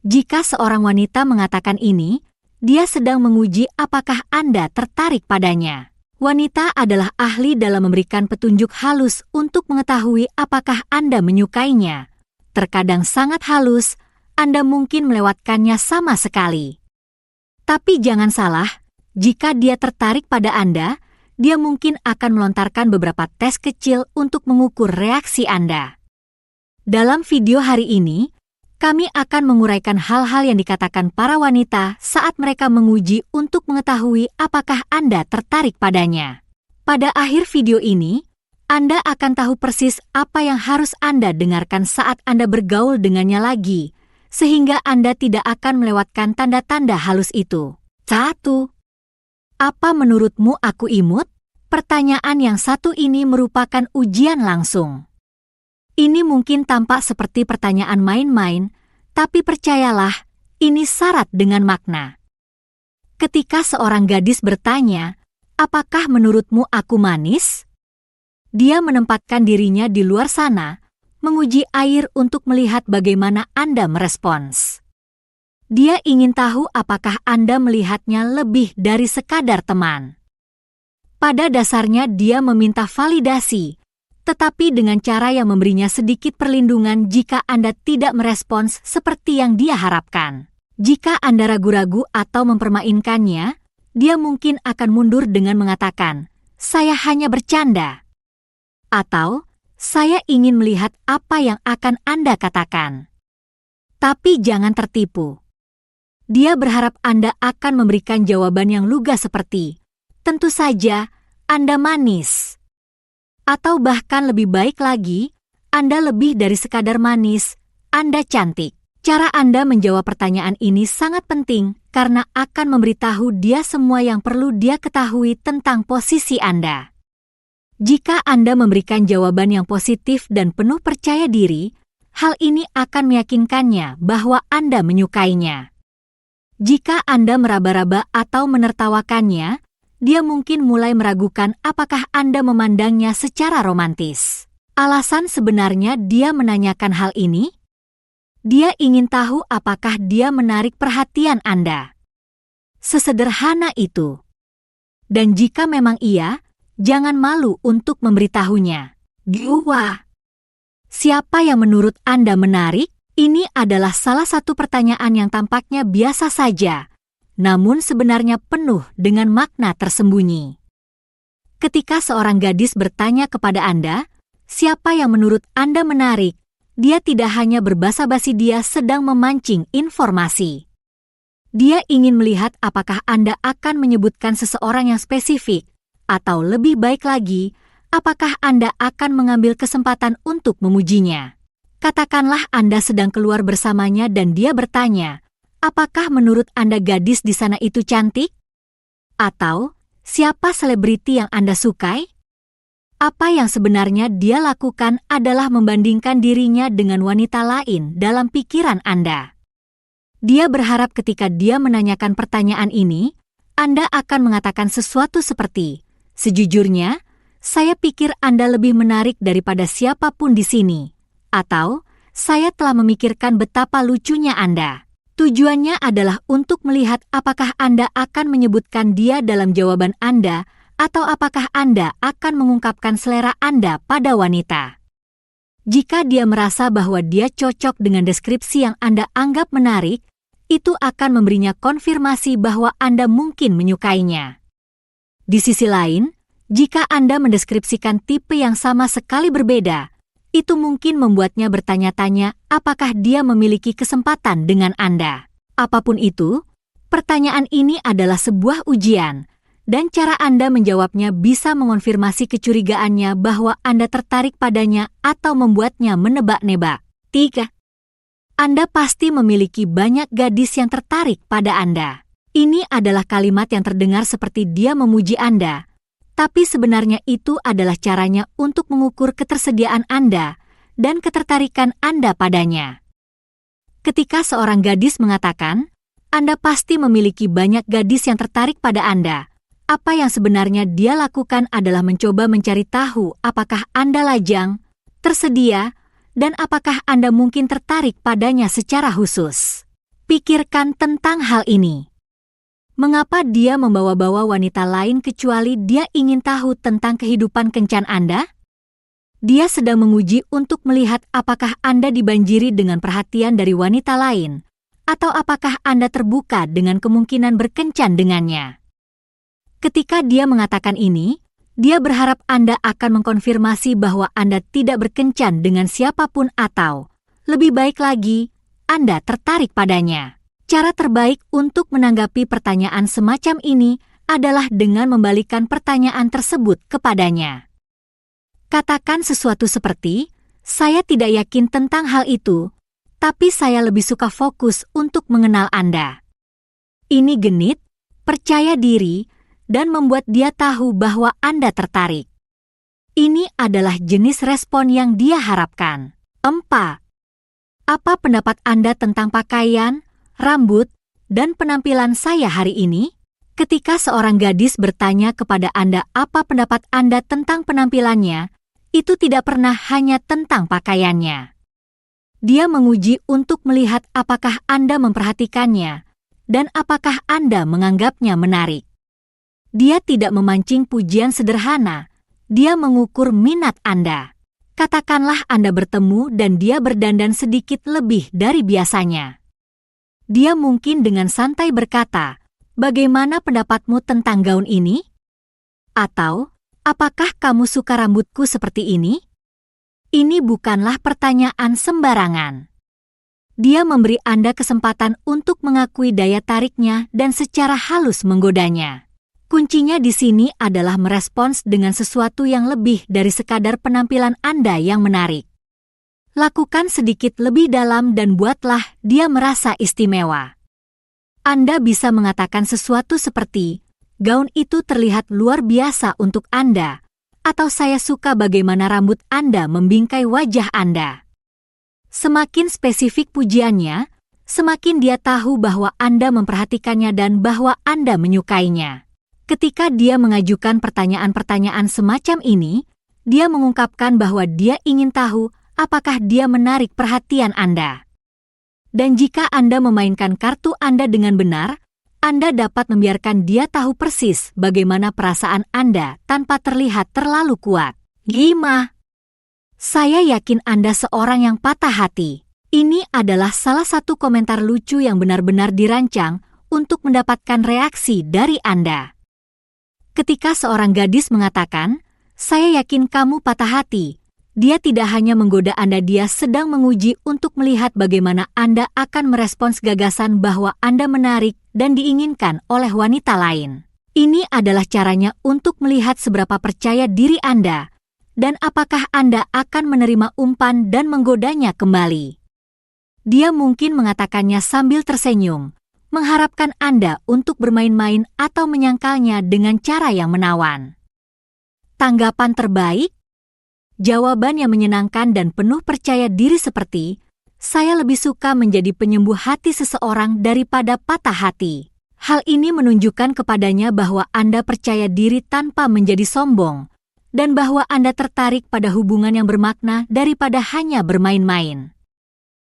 Jika seorang wanita mengatakan ini, dia sedang menguji apakah Anda tertarik padanya. Wanita adalah ahli dalam memberikan petunjuk halus untuk mengetahui apakah Anda menyukainya. Terkadang sangat halus, Anda mungkin melewatkannya sama sekali. Tapi jangan salah, jika dia tertarik pada Anda, dia mungkin akan melontarkan beberapa tes kecil untuk mengukur reaksi Anda. Dalam video hari ini, kami akan menguraikan hal-hal yang dikatakan para wanita saat mereka menguji untuk mengetahui apakah Anda tertarik padanya. Pada akhir video ini, Anda akan tahu persis apa yang harus Anda dengarkan saat Anda bergaul dengannya lagi, sehingga Anda tidak akan melewatkan tanda-tanda halus itu. 1. Apa menurutmu aku imut? Pertanyaan yang satu ini merupakan ujian langsung. Ini mungkin tampak seperti pertanyaan main-main, tapi percayalah, ini syarat dengan makna. Ketika seorang gadis bertanya, apakah menurutmu aku manis? Dia menempatkan dirinya di luar sana, menguji air untuk melihat bagaimana Anda merespons. Dia ingin tahu apakah Anda melihatnya lebih dari sekadar teman. Pada dasarnya dia meminta validasi, tetapi dengan cara yang memberinya sedikit perlindungan jika Anda tidak merespons seperti yang dia harapkan. Jika Anda ragu-ragu atau mempermainkannya, dia mungkin akan mundur dengan mengatakan, "Saya hanya bercanda." Atau, "Saya ingin melihat apa yang akan Anda katakan." Tapi jangan tertipu. Dia berharap Anda akan memberikan jawaban yang lugas seperti, "Tentu saja, Anda manis." Atau bahkan lebih baik lagi, Anda lebih dari sekadar manis, Anda cantik. Cara Anda menjawab pertanyaan ini sangat penting karena akan memberitahu dia semua yang perlu dia ketahui tentang posisi Anda. Jika Anda memberikan jawaban yang positif dan penuh percaya diri, hal ini akan meyakinkannya bahwa Anda menyukainya. Jika Anda meraba-raba atau menertawakannya, dia mungkin mulai meragukan apakah Anda memandangnya secara romantis. Alasan sebenarnya dia menanyakan hal ini? Dia ingin tahu apakah dia menarik perhatian Anda. Sesederhana itu. Dan jika memang iya, jangan malu untuk memberitahunya. 2. Siapa yang menurut Anda menarik? Ini adalah salah satu pertanyaan yang tampaknya biasa saja, namun sebenarnya penuh dengan makna tersembunyi. Ketika seorang gadis bertanya kepada Anda, siapa yang menurut Anda menarik, dia tidak hanya berbasa-basi, dia sedang memancing informasi. Dia ingin melihat apakah Anda akan menyebutkan seseorang yang spesifik, atau lebih baik lagi, apakah Anda akan mengambil kesempatan untuk memujinya. Katakanlah Anda sedang keluar bersamanya dan dia bertanya, apakah menurut Anda gadis di sana itu cantik? Atau, siapa selebriti yang Anda sukai? Apa yang sebenarnya dia lakukan adalah membandingkan dirinya dengan wanita lain dalam pikiran Anda. Dia berharap ketika dia menanyakan pertanyaan ini, Anda akan mengatakan sesuatu seperti, "Sejujurnya, saya pikir Anda lebih menarik daripada siapapun di sini." Atau, "Saya telah memikirkan betapa lucunya Anda." Tujuannya adalah untuk melihat apakah Anda akan menyebutkan dia dalam jawaban Anda atau apakah Anda akan mengungkapkan selera Anda pada wanita. Jika dia merasa bahwa dia cocok dengan deskripsi yang Anda anggap menarik, itu akan memberinya konfirmasi bahwa Anda mungkin menyukainya. Di sisi lain, jika Anda mendeskripsikan tipe yang sama sekali berbeda, itu mungkin membuatnya bertanya-tanya apakah dia memiliki kesempatan dengan Anda. Apapun itu, pertanyaan ini adalah sebuah ujian, dan cara Anda menjawabnya bisa mengonfirmasi kecurigaannya bahwa Anda tertarik padanya atau membuatnya menebak-nebak. 3. Anda pasti memiliki banyak gadis yang tertarik pada Anda. Ini adalah kalimat yang terdengar seperti dia memuji Anda, tapi sebenarnya itu adalah caranya untuk mengukur ketersediaan Anda dan ketertarikan Anda padanya. Ketika seorang gadis mengatakan, Anda pasti memiliki banyak gadis yang tertarik pada Anda, apa yang sebenarnya dia lakukan adalah mencoba mencari tahu apakah Anda lajang, tersedia, dan apakah Anda mungkin tertarik padanya secara khusus. Pikirkan tentang hal ini. Mengapa dia membawa-bawa wanita lain kecuali dia ingin tahu tentang kehidupan kencan Anda? Dia sedang menguji untuk melihat apakah Anda dibanjiri dengan perhatian dari wanita lain, atau apakah Anda terbuka dengan kemungkinan berkencan dengannya. Ketika dia mengatakan ini, dia berharap Anda akan mengkonfirmasi bahwa Anda tidak berkencan dengan siapapun atau, lebih baik lagi, Anda tertarik padanya. Cara terbaik untuk menanggapi pertanyaan semacam ini adalah dengan membalikan pertanyaan tersebut kepadanya. Katakan sesuatu seperti, "Saya tidak yakin tentang hal itu, tapi saya lebih suka fokus untuk mengenal Anda." Ini genit, percaya diri, dan membuat dia tahu bahwa Anda tertarik. Ini adalah jenis respon yang dia harapkan. 4. Apa pendapat Anda tentang pakaian, rambut, dan penampilan saya hari ini? Ketika seorang gadis bertanya kepada Anda apa pendapat Anda tentang penampilannya, itu tidak pernah hanya tentang pakaiannya. Dia menguji untuk melihat apakah Anda memperhatikannya dan apakah Anda menganggapnya menarik. Dia tidak memancing pujian sederhana, dia mengukur minat Anda. Katakanlah Anda bertemu dan dia berdandan sedikit lebih dari biasanya. Dia mungkin dengan santai berkata, "Bagaimana pendapatmu tentang gaun ini?" Atau, "Apakah kamu suka rambutku seperti ini?" Ini bukanlah pertanyaan sembarangan. Dia memberi Anda kesempatan untuk mengakui daya tariknya dan secara halus menggodanya. Kuncinya di sini adalah merespons dengan sesuatu yang lebih dari sekadar penampilan Anda yang menarik. Lakukan sedikit lebih dalam dan buatlah dia merasa istimewa. Anda bisa mengatakan sesuatu seperti, "Gaun itu terlihat luar biasa untuk Anda," atau "Saya suka bagaimana rambut Anda membingkai wajah Anda." Semakin spesifik pujiannya, semakin dia tahu bahwa Anda memperhatikannya dan bahwa Anda menyukainya. Ketika dia mengajukan pertanyaan-pertanyaan semacam ini, dia mengungkapkan bahwa dia ingin tahu apakah dia menarik perhatian Anda. Dan jika Anda memainkan kartu Anda dengan benar, Anda dapat membiarkan dia tahu persis bagaimana perasaan Anda tanpa terlihat terlalu kuat. 5. Saya yakin Anda seorang yang patah hati. Ini adalah salah satu komentar lucu yang benar-benar dirancang untuk mendapatkan reaksi dari Anda. Ketika seorang gadis mengatakan, "Saya yakin kamu patah hati," dia tidak hanya menggoda Anda, dia sedang menguji untuk melihat bagaimana Anda akan merespons gagasan bahwa Anda menarik dan diinginkan oleh wanita lain. Ini adalah caranya untuk melihat seberapa percaya diri Anda dan apakah Anda akan menerima umpan dan menggodanya kembali. Dia mungkin mengatakannya sambil tersenyum, mengharapkan Anda untuk bermain-main atau menyangkalnya dengan cara yang menawan. Tanggapan terbaik? Jawaban yang menyenangkan dan penuh percaya diri seperti, "Saya lebih suka menjadi penyembuh hati seseorang daripada patah hati." Hal ini menunjukkan kepadanya bahwa Anda percaya diri tanpa menjadi sombong, dan bahwa Anda tertarik pada hubungan yang bermakna daripada hanya bermain-main.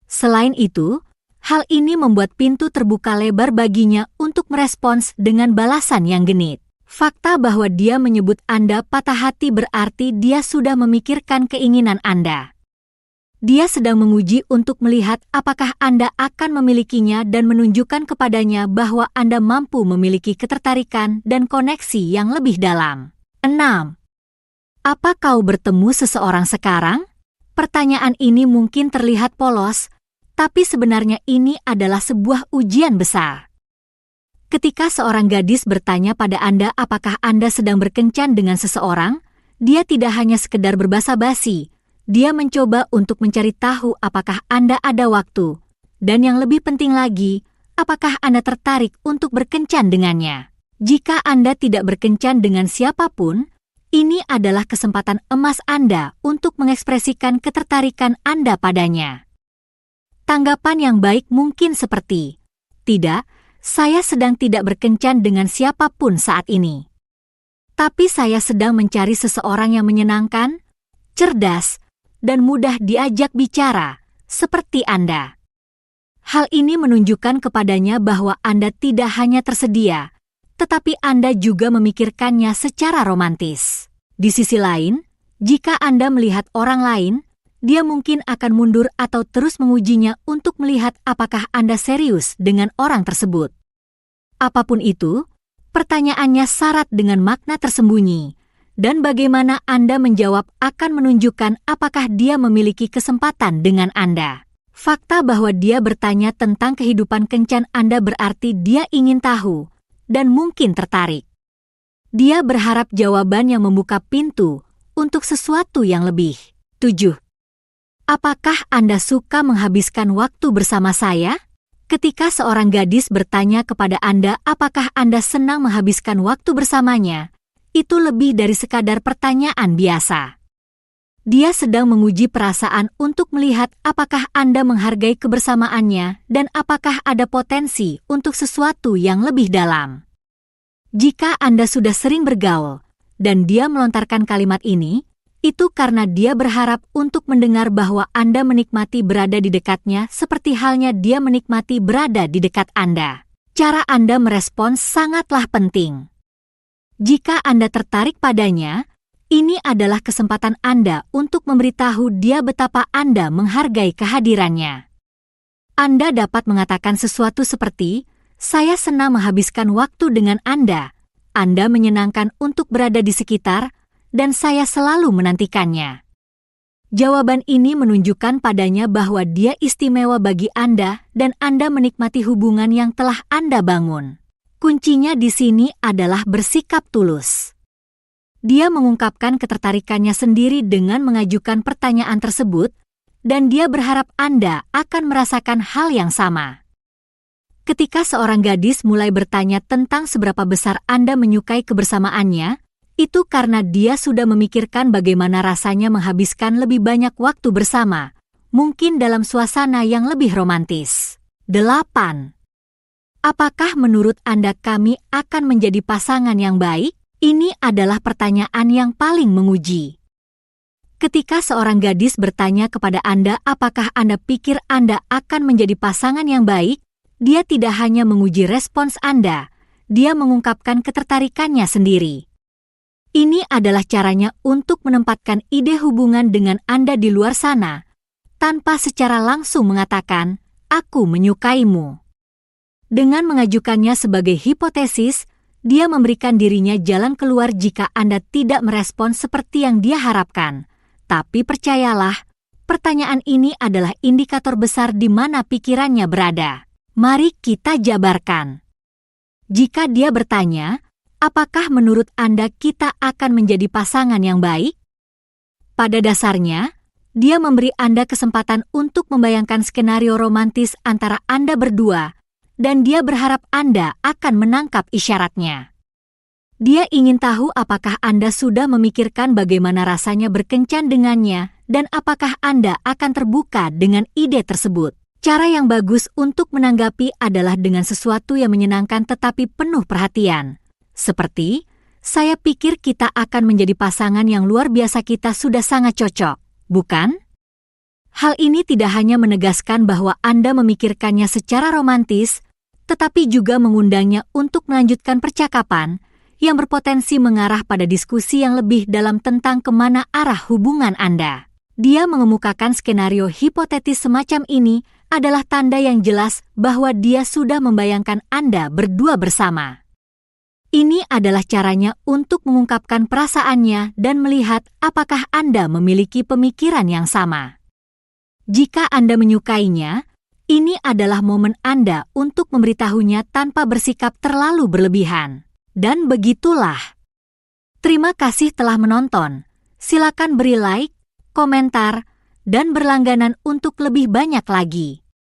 Selain itu, hal ini membuat pintu terbuka lebar baginya untuk merespons dengan balasan yang genit. Fakta bahwa dia menyebut Anda patah hati berarti dia sudah memikirkan keinginan Anda. Dia sedang menguji untuk melihat apakah Anda akan memilikinya dan menunjukkan kepadanya bahwa Anda mampu memiliki ketertarikan dan koneksi yang lebih dalam. 6. Apa kau bertemu seseorang sekarang? Pertanyaan ini mungkin terlihat polos, tapi sebenarnya ini adalah sebuah ujian besar. Ketika seorang gadis bertanya pada Anda apakah Anda sedang berkencan dengan seseorang, dia tidak hanya sekedar berbasa-basi, dia mencoba untuk mencari tahu apakah Anda ada waktu, dan yang lebih penting lagi, apakah Anda tertarik untuk berkencan dengannya. Jika Anda tidak berkencan dengan siapapun, ini adalah kesempatan emas Anda untuk mengekspresikan ketertarikan Anda padanya. Tanggapan yang baik mungkin seperti, "Tidak, saya sedang tidak berkencan dengan siapapun saat ini. Tapi saya sedang mencari seseorang yang menyenangkan, cerdas, dan mudah diajak bicara, seperti Anda." Hal ini menunjukkan kepadanya bahwa Anda tidak hanya tersedia, tetapi Anda juga memikirkannya secara romantis. Di sisi lain, jika Anda melihat orang lain, dia mungkin akan mundur atau terus mengujinya untuk melihat apakah Anda serius dengan orang tersebut. Apapun itu, pertanyaannya syarat dengan makna tersembunyi, dan bagaimana Anda menjawab akan menunjukkan apakah dia memiliki kesempatan dengan Anda. Fakta bahwa dia bertanya tentang kehidupan kencan Anda berarti dia ingin tahu dan mungkin tertarik. Dia berharap jawaban yang membuka pintu untuk sesuatu yang lebih. 7. Apakah Anda suka menghabiskan waktu bersama saya? Ketika seorang gadis bertanya kepada Anda apakah Anda senang menghabiskan waktu bersamanya, itu lebih dari sekadar pertanyaan biasa. Dia sedang menguji perasaan untuk melihat apakah Anda menghargai kebersamaannya dan apakah ada potensi untuk sesuatu yang lebih dalam. Jika Anda sudah sering bergaul, dan dia melontarkan kalimat ini, itu karena dia berharap untuk mendengar bahwa Anda menikmati berada di dekatnya seperti halnya dia menikmati berada di dekat Anda. Cara Anda merespons sangatlah penting. Jika Anda tertarik padanya, ini adalah kesempatan Anda untuk memberitahu dia betapa Anda menghargai kehadirannya. Anda dapat mengatakan sesuatu seperti, "Saya senang menghabiskan waktu dengan Anda. Anda menyenangkan untuk berada di sekitar, dan saya selalu menantikannya." Jawaban ini menunjukkan padanya bahwa dia istimewa bagi Anda dan Anda menikmati hubungan yang telah Anda bangun. Kuncinya di sini adalah bersikap tulus. Dia mengungkapkan ketertarikannya sendiri dengan mengajukan pertanyaan tersebut, dan dia berharap Anda akan merasakan hal yang sama. Ketika seorang gadis mulai bertanya tentang seberapa besar Anda menyukai kebersamaannya, itu karena dia sudah memikirkan bagaimana rasanya menghabiskan lebih banyak waktu bersama, mungkin dalam suasana yang lebih romantis. 8. Apakah menurut Anda kami akan menjadi pasangan yang baik? Ini adalah pertanyaan yang paling menguji. Ketika seorang gadis bertanya kepada Anda apakah Anda pikir Anda akan menjadi pasangan yang baik, dia tidak hanya menguji respons Anda, dia mengungkapkan ketertarikannya sendiri. Ini adalah caranya untuk menempatkan ide hubungan dengan Anda di luar sana, tanpa secara langsung mengatakan, "Aku menyukaimu." Dengan mengajukannya sebagai hipotesis, dia memberikan dirinya jalan keluar jika Anda tidak merespons seperti yang dia harapkan. Tapi percayalah, pertanyaan ini adalah indikator besar di mana pikirannya berada. Mari kita jabarkan. Jika dia bertanya, apakah menurut Anda kita akan menjadi pasangan yang baik? Pada dasarnya, dia memberi Anda kesempatan untuk membayangkan skenario romantis antara Anda berdua, dan dia berharap Anda akan menangkap isyaratnya. Dia ingin tahu apakah Anda sudah memikirkan bagaimana rasanya berkencan dengannya dan apakah Anda akan terbuka dengan ide tersebut. Cara yang bagus untuk menanggapi adalah dengan sesuatu yang menyenangkan tetapi penuh perhatian. Seperti, "Saya pikir kita akan menjadi pasangan yang luar biasa, kita sudah sangat cocok, bukan?" Hal ini tidak hanya menegaskan bahwa Anda memikirkannya secara romantis, tetapi juga mengundangnya untuk melanjutkan percakapan yang berpotensi mengarah pada diskusi yang lebih dalam tentang kemana arah hubungan Anda. Dia mengemukakan skenario hipotetis semacam ini adalah tanda yang jelas bahwa dia sudah membayangkan Anda berdua bersama. Ini adalah caranya untuk mengungkapkan perasaannya dan melihat apakah Anda memiliki pemikiran yang sama. Jika Anda menyukainya, ini adalah momen Anda untuk memberitahunya tanpa bersikap terlalu berlebihan. Dan begitulah. Terima kasih telah menonton. Silakan beri like, komentar, dan berlangganan untuk lebih banyak lagi.